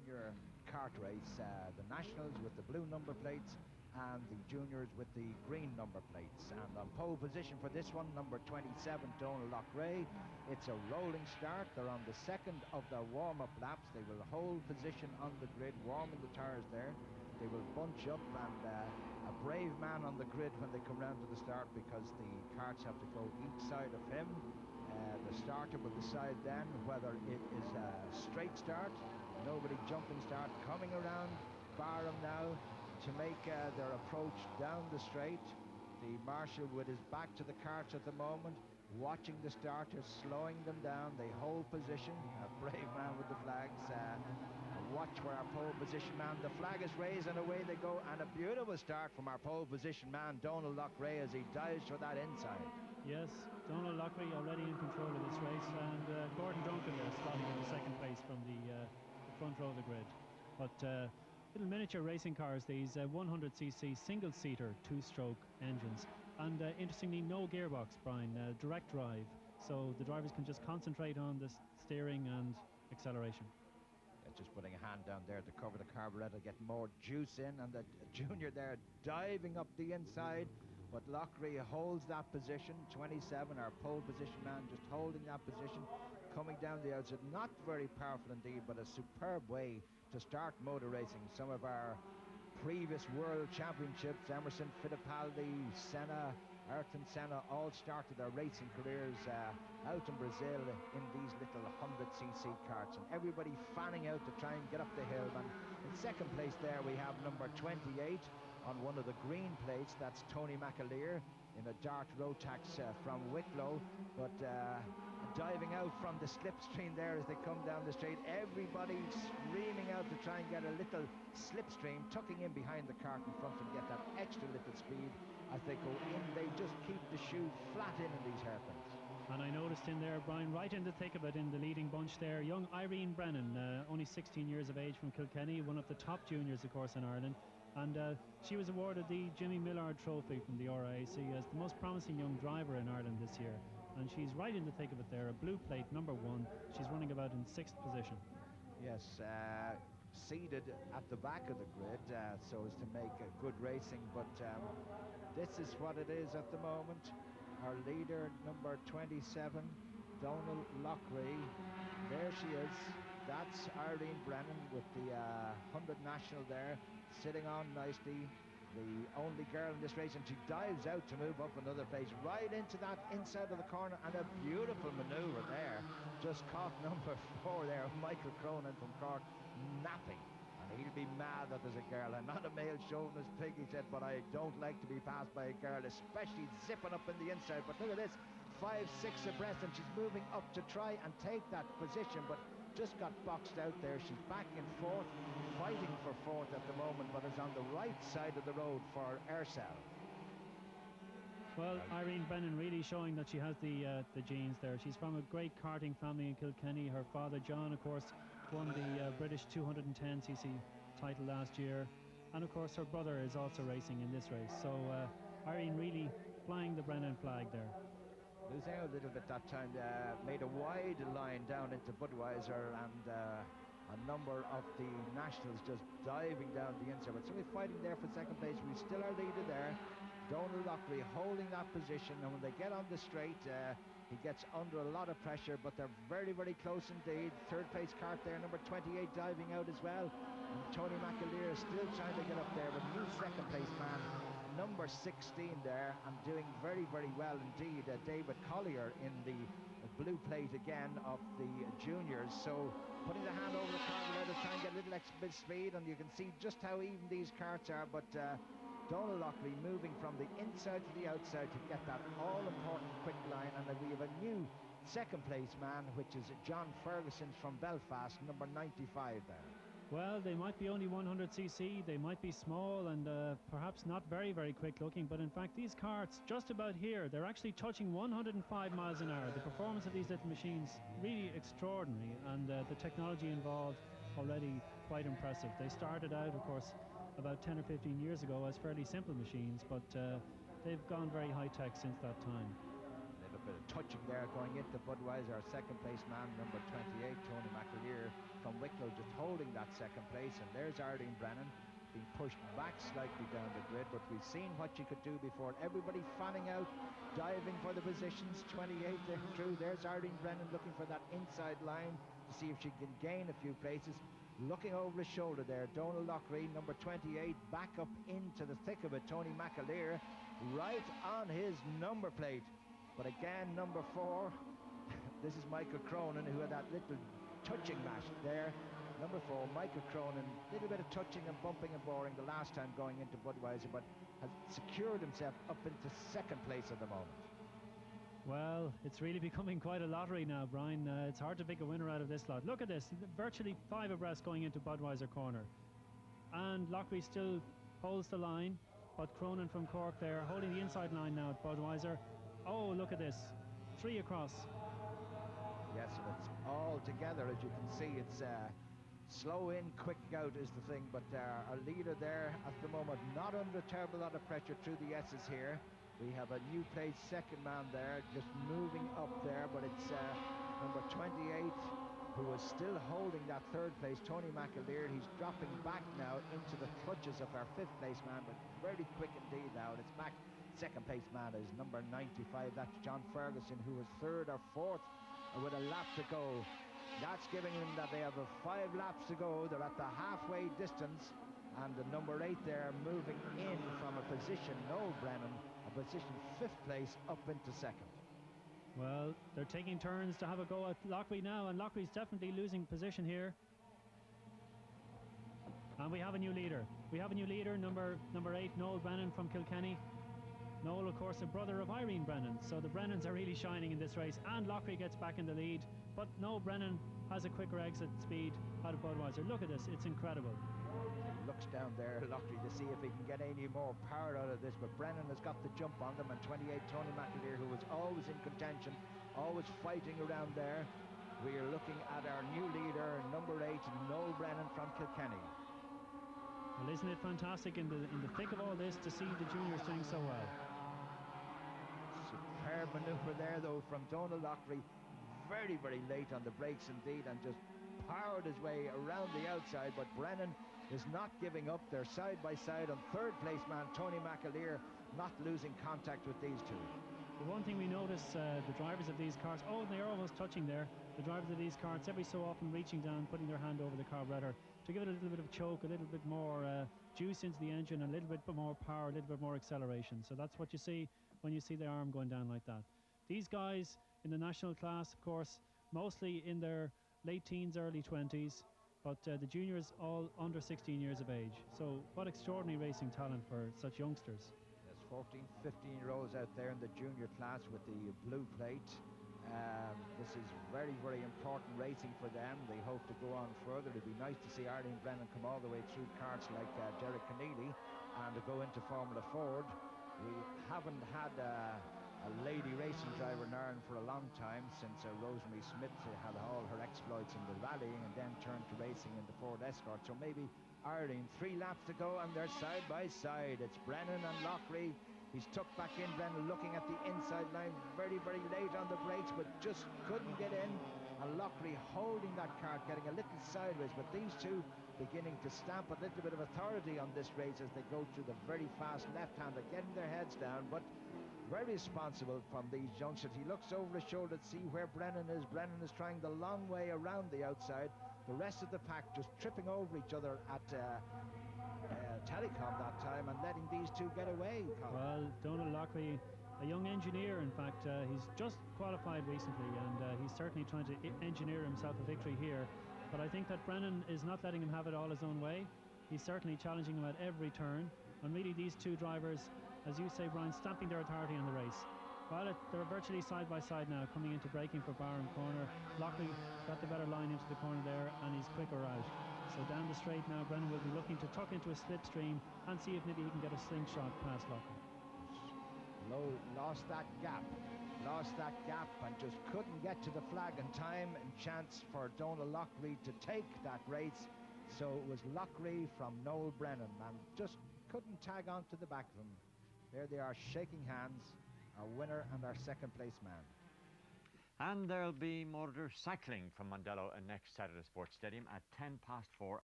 junior kart race, the nationals with the blue number plates and the juniors with the green number plates. And on pole position for this one, number 27, Donald Lochray. It's a rolling start. They're on the second of their warm-up laps. They will hold position on the grid, warming the tyres there. They will bunch up, and a brave man on the grid when they come round to the start, because the karts have to go each side of him. The starter will decide then whether it is a straight start, nobody jumping start, coming around Barham now to make their approach down the straight. The marshal with his back to the karts at the moment, watching the starters, slowing them down. They hold position. A brave man with the flags. Watch for our pole position man. The flag is raised and away they go, and a beautiful start from our pole position man, Donald Lochray, as he dives for that inside. Yes, Donald Lochray already in control of this race, and Gordon Duncan there slotting into second place from the front row of the grid. But little miniature racing cars, these 100cc single-seater two-stroke engines, and interestingly no gearbox, Brian, direct drive, so the drivers can just concentrate on the steering and acceleration. Just putting a hand down there to cover the carburetor, get more juice in, and the junior there diving up the inside, but Lochray holds that position. 27, our pole position man, just holding that position, coming down the outside. Not very powerful indeed, but a superb way to start motor racing. Some of our previous world championships, Emerson Fittipaldi, Senna, Ayrton Senna, all started their racing careers out in Brazil in these little 100cc karts, and everybody fanning out to try and get up the hill. And in second place there we have number 28 on one of the green plates. That's Tony McAleer in a Dart Rotax from Wicklow, but diving out from the slipstream there as they come down the straight. Everybody screaming out to try and get a little slipstream, tucking in behind the cart in front and get that extra little speed as they go in. They just keep the shoe flat in these hairpins. And I noticed in there, Brian, right in the thick of it, in the leading bunch there, young Irene Brennan, only 16 years of age, from Kilkenny, one of the top juniors, of course, in Ireland. And she was awarded the Jimmy Millard Trophy from the RAC as the most promising young driver in Ireland this year. And she's right in the thick of it there, a blue plate, number 1. She's running about in 6th position. Yes, seated at the back of the grid so as to make a good racing, but this is what it is at the moment. Our leader, number 27, Donald Lochray. There she is. That's Irene Brennan with the 100 national there, sitting on nicely. The only girl in this race, and she dives out to move up another place, right into that inside of the corner, and a beautiful manoeuvre there. Just caught number 4 there, Michael Cronin from Cork, napping. And he'll be mad that there's a girl. I'm not a male chauvinist pig, he said, but I don't like to be passed by a girl, especially zipping up in the inside. But look at this, 5-6 abreast, and she's moving up to try and take that position, but just got boxed out there. She's back in 4th, fighting for 4th at the moment, but is on the right side of the road for Aircel. Well, Irene Brennan really showing that she has the genes there. She's from a great karting family in Kilkenny. Her father, John, of course, won the British 210cc title last year. And, of course, her brother is also racing in this race. So, Irene really flying the Brennan flag there. Losing out a little bit that time, made a wide line down into Budweiser, and a number of the nationals just diving down the inside. But somebody fighting there for second place. We still are leader there. Donald Lochray holding that position, and when they get on the straight, he gets under a lot of pressure, but they're very, very close indeed. Third place kart there, number 28 diving out as well. And Tony McAleer is still trying to get up there, but he's second place man, number 16 there, and doing very, very well indeed. David Collier in the blue plate again of the juniors. So putting the hand over the carburetor to try and get a little extra bit of speed, and you can see just how even these karts are, but Donald Lochray moving from the inside to the outside to get that all-important quick line. And we have a new second place man, which is John Ferguson from Belfast, number 95 there. Well, they might be only 100cc, they might be small and perhaps not very, very quick looking, but in fact these karts just about here, they're actually touching 105 miles an hour. The performance of these little machines really extraordinary, and the technology involved already quite impressive. They started out, of course, about 10 or 15 years ago as fairly simple machines, but they've gone very high-tech since that time. Little bit of touching there going into Budweiser. Our second place man, number 28, Tony McAleer from Wicklow, just holding that second place. And there's Arlene Brennan being pushed back slightly down the grid, but we've seen what she could do before. Everybody fanning out, diving for the positions. 28 there through. There's Arlene Brennan looking for that inside line to see if she can gain a few places. Looking over his shoulder there, Donald Loughrey, number 28, back up into the thick of it. Tony McAleer right on his number plate. But again, number 4, this is Michael Cronin, who had that little touching match there. Number 4, Michael Cronin, a little bit of touching and bumping and boring the last time going into Budweiser, but has secured himself up into second place at the moment. Well, it's really becoming quite a lottery now, Brian. It's hard to pick a winner out of this lot. Look at this, virtually 5 abreast going into Budweiser corner. And Loughrey still holds the line, but Cronin from Cork there holding the inside line now at Budweiser. Oh, look at this, 3 across. Yes, and it's all together, as you can see. It's slow in, quick out is the thing, but our leader there at the moment, not under a terrible lot of pressure through the S's here. We have a new place second man there, just moving up there, but it's number 28 who is still holding that third place, Tony McAleer. He's dropping back now into the clutches of our fifth place man, but very quick indeed now. And it's back, second place man is number 95. That's John Ferguson, who was third or fourth with a lap to go. That's giving them that they have 5 laps to go. They're at the halfway distance, and the number 8 there moving in from a position, Noel Brennan, a position 5th place up into second. Well, they're taking turns to have a go at Loughrey now, and Loughry's definitely losing position here. And we have a new leader. We have a new leader, number 8, Noel Brennan from Kilkenny. Noel, of course, a brother of Irene Brennan, so the Brennans are really shining in this race, and Loughrey gets back in the lead, but Noel Brennan has a quicker exit speed out of Budweiser. Look at this, it's incredible. Looks down there, Loughrey, to see if he can get any more power out of this, but Brennan has got the jump on them, and 28, Tony McAleer, who was always in contention, always fighting around there. We are looking at our new leader, number 8, Noel Brennan from Kilkenny. Well, isn't it fantastic in the thick of all this to see the juniors doing so well? Superb manoeuvre there, though, from Donald Loughrey. Very, very late on the brakes indeed, and just powered his way around the outside, but Brennan is not giving up. They're side by side, and third place man Tony McAleer not losing contact with these two. The one thing we notice, the drivers of these carts, oh, they're almost touching there. The drivers of these carts every so often reaching down, putting their hand over the carburetor to give it a little bit of choke, a little bit more juice into the engine, a little bit more power, a little bit more acceleration. So that's what you see when you see the arm going down like that. These guys in the national class, of course, mostly in their late teens, early 20s, but the juniors all under 16 years of age. So what extraordinary racing talent for such youngsters. There's 14, 15-year-olds out there in the junior class with the blue plate. This is very, very important racing for them. They hope to go on further. It'd be nice to see Arlene Brennan come all the way through karts like Derek Keneally and to go into Formula Ford. We haven't had a lady racing driver in Ireland for a long time, since Rosemary Smith had all her exploits in the rallying and then turned to racing in the Ford Escort. So maybe Arlene, 3 laps to go, and they're side by side. It's Brennan and Loughrey. He's tucked back in, Brennan looking at the inside line, very, very late on the brakes, but just couldn't get in. And Loughrey holding that kart, getting a little sideways, but these two beginning to stamp a little bit of authority on this race as they go through the very fast left-hander, getting their heads down, but very responsible from these youngsters. He looks over his shoulder to see where Brennan is. Brennan is trying the long way around the outside. The rest of the pack just tripping over each other at Telecom that time and letting these two get away. Colin. Well, Donald Loughrey, a young engineer, in fact, he's just qualified recently, and he's certainly trying to engineer himself a victory here. But I think that Brennan is not letting him have it all his own way. He's certainly challenging him at every turn, and really these two drivers, as you say, Brian, stamping their authority on the race. Well, they're virtually side by side now, coming into braking for Barham corner. Loughrey got the better line into the corner there, and he's quicker out. So down the straight now, Brennan will be looking to tuck into a slipstream and see if maybe he can get a slingshot past Loughrey. Lost that gap, and just couldn't get to the flag in time, and chance for Donald Loughrey to take that race. So it was Loughrey from Noel Brennan, and just couldn't tag on to the back of him. There they are, shaking hands, our winner and our second place man. And there'll be motorcycling from Mondello in next Saturday Sports Stadium at 4:10.